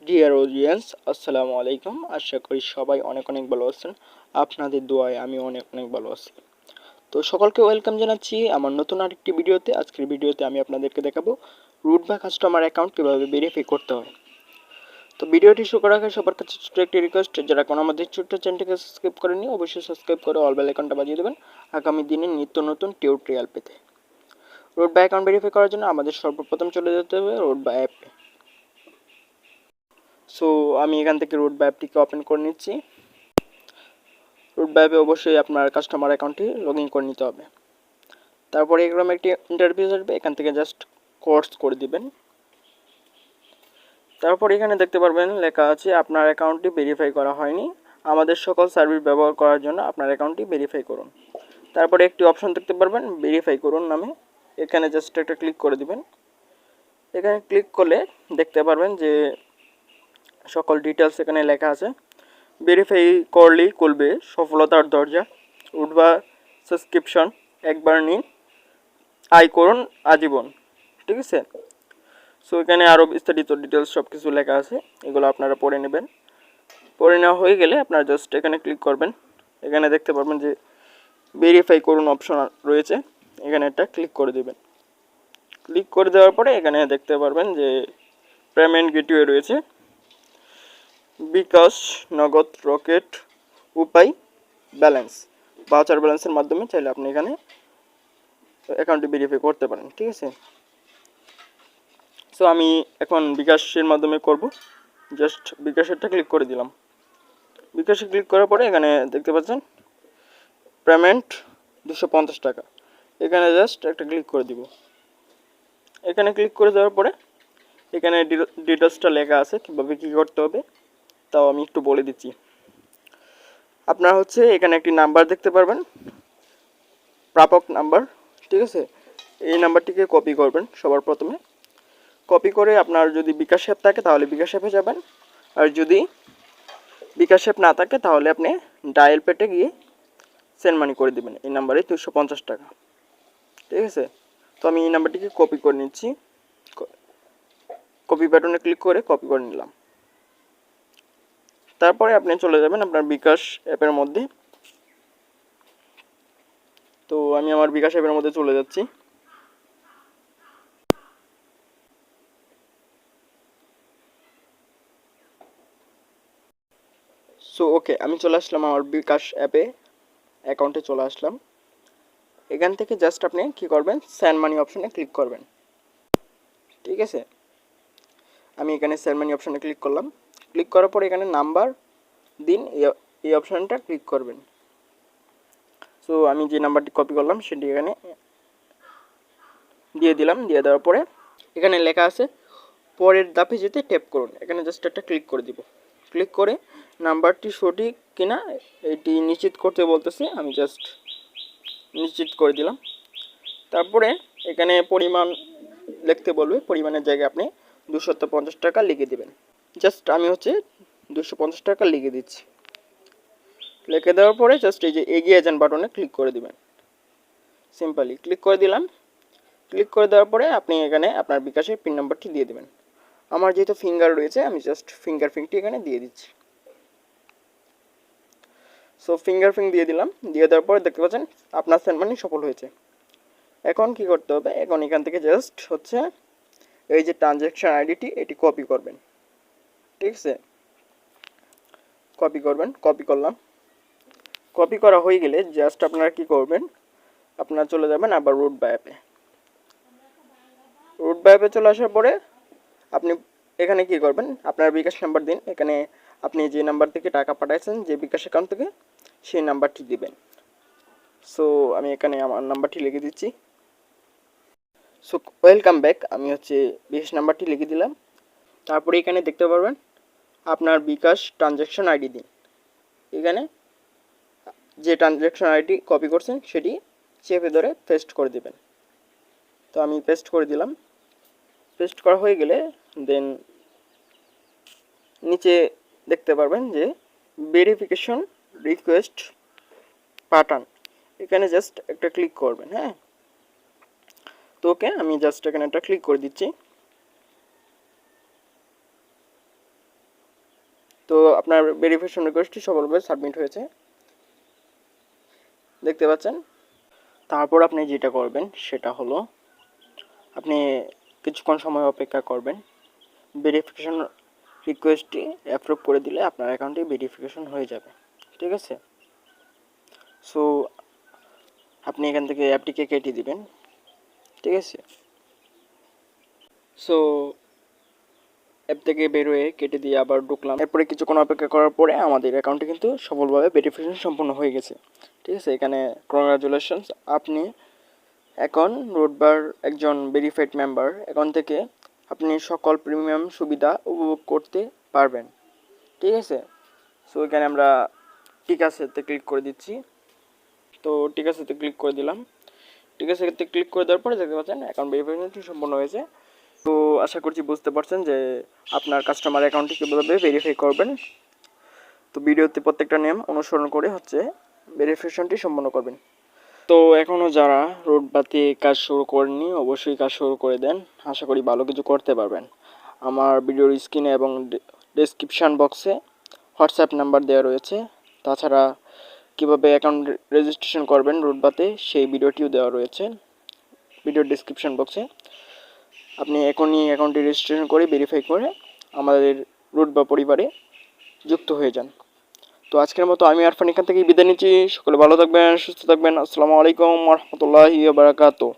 Dear audience, আসসালামু আলাইকুম। আশা করি সবাই অনেক অনেক ভালো আছেন। আপনাদের দোয়ায় আমি অনেক অনেক ভালো আছি। তো সকলকে ওয়েলকাম জানাচ্ছি আমার নতুন আরেকটি ভিডিওতে। আজকের ভিডিওতে আমি আপনাদেরকে দেখাবো রুট বা কাস্টমার অ্যাকাউন্ট কীভাবে ভেরিফাই করতে হয়। তো ভিডিওটি শুরু করার আগে সবার কাছে ছোট্ট একটি রিকোয়েস্ট, যারা কোনো আমাদের ছোট্ট চ্যানেলটিকে সাবস্ক্রাইব করেনি অবশ্যই সাবস্ক্রাইব করে অল বেল আইকনটা বাজিয়ে দেবেন আগামী দিনে নিত্য নতুন টিউটোরিয়াল পেতে। রুট বা অ্যাকাউন্ট ভেরিফাই করার জন্য আমাদের সর্বপ্রথম চলে যেতে হবে রুট বা অ্যাপে। সো আমি এখান থেকে রুট বা অ্যাপটিকে ওপেন করে নিচ্ছি। রুট বা অ্যাপে অবশ্যই আপনার কাস্টমার অ্যাকাউন্টটি লগ ইন করে নিতে হবে। তারপরে এরকম একটি ইন্টারফেস আসবে, এখান থেকে জাস্ট কোর্স করে দিবেন। তারপর এখানে দেখতে পারবেন লেখা আছে আপনার অ্যাকাউন্টটি ভেরিফাই করা হয়নি, আমাদের সকল সার্ভিস ব্যবহার করার জন্য আপনার অ্যাকাউন্টটি ভেরিফাই করুন। তারপরে একটি অপশন দেখতে পারবেন ভেরিফাই করুন নামে, এখানে জাস্ট একটা ক্লিক করে দিবেন। এখানে ক্লিক করলে দেখতে পারবেন যে সকল ডিটেলস এখানে লেখা আছে। ভেরিফাই করলেই খুলবে সফলতার দরজা, উঠবা সাবস্ক্রিপশন একবার নিন, আয় করুন আজীবন। ঠিক আছে। সো এখানে আরও বিস্তারিত ডিটেলস সব কিছু লেখা আছে, এগুলো আপনারা পড়ে নেবেন। পড়ে নেওয়া হয়ে গেলে আপনারা জাস্ট এখানে ক্লিক করবেন। এখানে দেখতে পারবেন যে ভেরিফাই করুন অপশন রয়েছে, এখানে একটা ক্লিক করে দেবেন। ক্লিক করে দেওয়ার পরে এখানে দেখতে পারবেন যে পেমেন্ট গেটওয়ে রয়েছে, বিকাশ, নগদ, রকেট, উপায়, ব্যালেন্স, ভাউচার ব্যালেন্সের মাধ্যমে চাইলে আপনি এখানে অ্যাকাউন্টটি ভেরিফাই করতে পারেন। ঠিক আছে। সো আমি এখন বিকাশের মাধ্যমে করব, জাস্ট বিকাশেরটা ক্লিক করে দিলাম। বিকাশে ক্লিক করার পরে এখানে দেখতে পাচ্ছেন পেমেন্ট 250 টাকা, এখানে জাস্ট একটা ক্লিক করে দিব। এখানে ক্লিক করে দেওয়ার পরে এখানে ডিটেলসটা লেখা আছে কীভাবে কী করতে হবে, তাও আমি একটু বলে দিচ্ছি। আপনারা হচ্ছে এখানে একটি নাম্বার দেখতে পারবেন, প্রাপক নাম্বার। ঠিক আছে। এই নাম্বারটিকে কপি করবেন সবার প্রথমে। কপি করে আপনার যদি বিকাশ অ্যাপ থাকে তাহলে বিকাশ অ্যাপে যাবেন, আর যদি বিকাশ অ্যাপ না থাকে তাহলে আপনি ডায়াল পেটে গিয়ে সেন্ড মানি করে দেবেন এই নাম্বারে 250 টাকা। ঠিক আছে। তো আমি এই নাম্বারটিকে কপি করে নিচ্ছি, কপি বাটনে ক্লিক করে কপি করে নিলাম। তারপরে আপনি চলে যাবেন আপনার বিকাশ অ্যাপের মধ্যে। তো আমি আমার বিকাশ অ্যাপের মধ্যে চলে যাচ্ছি। সো ওকে, আমি চলে আসলাম আমার বিকাশ অ্যাপে, অ্যাকাউন্টে চলে আসলাম। এখান থেকে জাস্ট আপনি কী করবেন, সেন্ড মানি অপশানে ক্লিক করবেন। ঠিক আছে। আমি এখানে সেন্ড মানি অপশানে ক্লিক করলাম। ক্লিক করার পর এখানে নাম্বার দিন, এই অপশানটা ক্লিক করবেন। সো আমি যে নাম্বারটি কপি করলাম সেটি এখানে দিয়ে দিলাম। দিয়ে দেওয়ার পরে এখানে লেখা আছে পরের ধাপে যেতে ট্যাপ করুন, এখানে জাস্ট একটা ক্লিক করে দিব। ক্লিক করে নাম্বারটি সঠিক কিনা এটি নিশ্চিত করতে বলতেছে, আমি জাস্ট নিশ্চিত করে দিলাম। তারপরে এখানে পরিমাণ লিখতে বলবে, পরিমাণের জায়গায় আপনি 250 টাকা লিখে দেবেন। জাস্ট আমি হচ্ছে 250 টাকা লিখে দিচ্ছি। লিখে দেওয়ার পরে জাস্ট এই যে এগিয়ে যান বাটনে ক্লিক করে দিবেন। সিম্পলি ক্লিক করে দিলাম। ক্লিক করে দেওয়ার পরে আপনি এখানে আপনার বিকাশের পিন নাম্বারটি দিয়ে দেবেন। আমার যেহেতু ফিঙ্গার রয়েছে আমি জাস্ট ফিঙ্গারপ্রিন্টটি এখানে দিয়ে দিচ্ছি। সো ফিঙ্গারপ্রিন্ট দিয়ে দিলাম। দিয়ে দেওয়ার পরে দেখতে পাচ্ছেন আপনার সেন্ড মানি সফল হয়েছে। এখন কি করতে হবে, এখন এখান থেকে জাস্ট হচ্ছে এই যে ট্রানজ্যাকশন আইডিটি এটি কপি করবেন। ঠিক আছে। কপি করবেন, কপি করলাম। কপি করা হয়ে গেলে জাস্ট আপনারা কি করবেন, আপনারা চলে যাবেন আবার রুট বা অ্যাপে। রুট বা অ্যাপে চলে আসার পরে আপনি এখানে কি করবেন, আপনার বিকাশ নাম্বার দিন। এখানে আপনি যে নাম্বার থেকে টাকা পাঠাইছেন যে বিকাশ অ্যাকাউন্ট থেকে সেই নাম্বারটি দিবেন। সো আমি এখানে আমার নাম্বারটি লিখে দিচ্ছি। সো ওয়েলকাম ব্যাক, আমি হচ্ছে বিকাশ নাম্বারটি লিখে দিলাম। তারপরে এখানে দেখতে পারবেন আপনার বিকাশ ট্রানজ্যাকশন আইডি দিন। এখানে যে ট্রানজ্যাকশন আইডি কপি করছেন সেটি চেপে ধরে পেস্ট করে দেবেন। তো আমি পেস্ট করে দিলাম। পেস্ট করা হয়ে গেলে দেন নিচে দেখতে পারবেন যে ভেরিফিকেশন রিকোয়েস্ট পাঠান, এখানে জাস্ট একটা ক্লিক করবেন। হ্যাঁ, তো ওকে আমি জাস্ট এখানে একটা ক্লিক করে দিচ্ছি। সো আপনার ভেরিফিকেশন রিকোয়েস্টটি সফলভাবে সাবমিট হয়েছে, দেখতে পাচ্ছেন। তারপর আপনি যেটা করবেন সেটা হলো আপনি কিছুক্ষণ সময় অপেক্ষা করবেন। ভেরিফিকেশন রিকোয়েস্টটি অ্যাপ্রুভ করে দিলে আপনার অ্যাকাউন্টে ভেরিফিকেশন হয়ে যাবে, ঠিক আছে। সো আপনি এখান থেকে অ্যাপটিকে কেটে দিবেন, ঠিক আছে। সো অ্যাপ থেকে বের হয়ে কেটে দিয়ে আবার ঢুকলাম। এরপরে কিছুক্ষণ অপেক্ষা করার পরে আমাদের অ্যাকাউন্টে কিন্তু সফলভাবে ভেরিফিকেশন সম্পূর্ণ হয়ে গেছে, ঠিক আছে। এখানে কংগ্রাচুলেশনস, আপনি এখন রুটবার একজন ভেরিফাইড মেম্বার। এখন থেকে আপনি সকল প্রিমিয়াম সুবিধা উপভোগ করতে পারবেন, ঠিক আছে। সো এখানে আমরা ঠিক আছেতে ক্লিক করে দিচ্ছি। তো ঠিক আছেতে ক্লিক করে দিলাম। ঠিক আছে, এতে ক্লিক করে দেওয়ার পরে দেখতে পাচ্ছেন অ্যাকাউন্ট ভেরিফিকেশনটি সম্পূর্ণ হয়েছে। তো আশা করছি বুঝতে পারছেন যে আপনার কাস্টমার অ্যাকাউন্টটি কীভাবে ভেরিফাই করবেন। তো ভিডিওতে প্রত্যেকটা নিয়ম অনুসরণ করে ভেরিফিকেশনটি সম্পন্ন করবেন। তো এখনও যারা রোডবাতে কাজ শুরু করেননি অবশ্যই কাজ শুরু করে দেন, আশা করি ভালো কিছু করতে পারবেন। আমার ভিডিওর স্ক্রিনে এবং ডেসক্রিপশান বক্সে হোয়াটসঅ্যাপ নাম্বার দেওয়া রয়েছে। তাছাড়া কীভাবে অ্যাকাউন্ট রেজিস্ট্রেশন করবেন রুটবাতে সেই ভিডিওটিও দেওয়া রয়েছে ভিডিওর ডেসক্রিপশন বক্সে। আপনি এখনই অ্যাকাউন্টটি রেজিস্ট্রেশন করে ভেরিফাই করে আমাদের রুটবা পরিবারে যুক্ত হয়ে যান। তো আজকের মতো আমি আরফান এখান থেকে বিদায় নিচ্ছি। সকলে ভালো থাকবেন, সুস্থ থাকবেন। আসসালামু আলাইকুম ওয়া রাহমাতুল্লাহি ওয়া বারাকাতুহু।